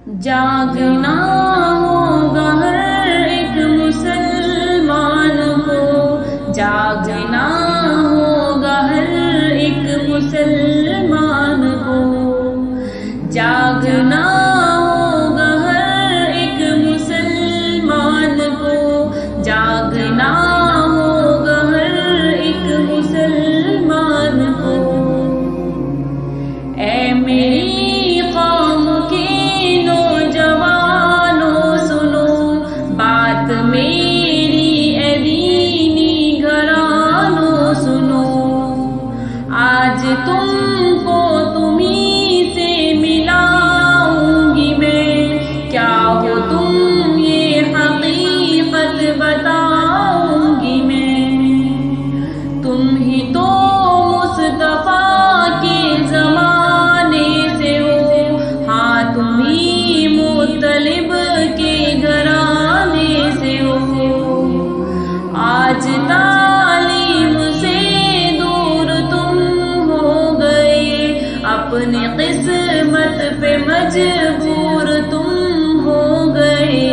جاگنا ہوگا ہر ایک مسلمان کو، جاگنا ہوگا ہر ایک مسلمان کو، جاگنا ہوگا ہر ایک مسلمان کو، جاگنا ہوگا ہر ایک مسلمان کو۔ اے میری قوم کے نوجوانوں سنو بات میری، اے دینی گھرانوں سنو، آج تم کو تمہیں سے ملاؤں گی میں، کیا ہو تم یہ حقیقت بتاؤں گی میں، تم ہی تو مصطفیٰ کے زمانے سے ہو، ہاں تم ہی مطلب کے گھرانے سے ہو، آج تعلیم سے دور تم ہو گئے، اپنی قسمت پہ مجبور تم ہو گئے،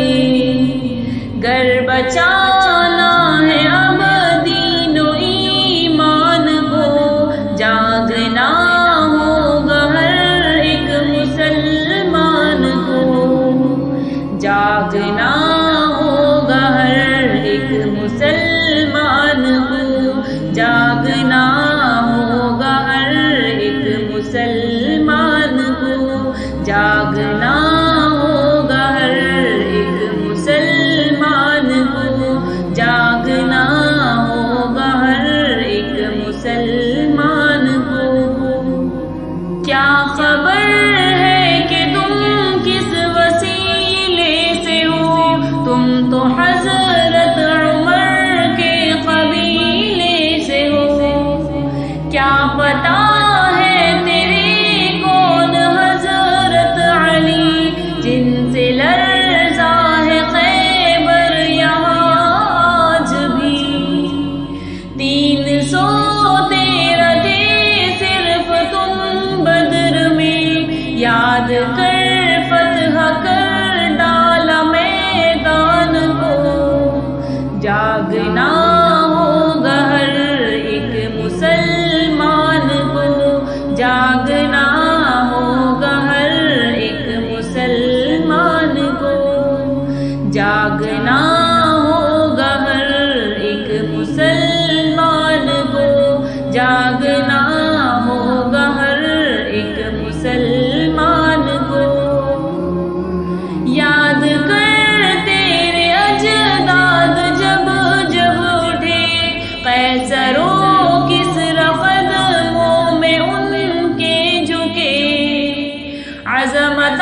گر بچانا ہے اب دین و ایمان کو، جاگنا ہوگا ہر ایک مسلمان کو، جاگنا ہوگا ہر ایک مسلمان کو، جاگنا ہوگا ہر ایک مسلمان کو، جاگنا ہوگا ہر ایک مسلمان کو، جاگنا ہوگا ہر ایک مسلمان کو۔ کیا خبر ہے کہ تم کس وسیلے سے ہو، تم تو حضرت عمر کے قبیلے سے ہو، کیا پتا ہے تیرے کون حضرت علی، جن سے لرزا ہے خیبر یہاں آج بھی، 313 تھے صرف تم بدر میں، یاد کر فتح کر ڈالا میدان کو، جاگنا ہوگا ہر ایک مسلمان کو، جاگنا ہوگا ہر ایک مسلمان کو، جاگنا ہوگا ہر ایک مسلمان کو، جاگنا ہوگا ہر ایک مسلمان کو۔ یاد کر تیرے اجداد جب جب اٹھے، قیصر و کسریٰ قدموں میں ان کے جھکے، عظمت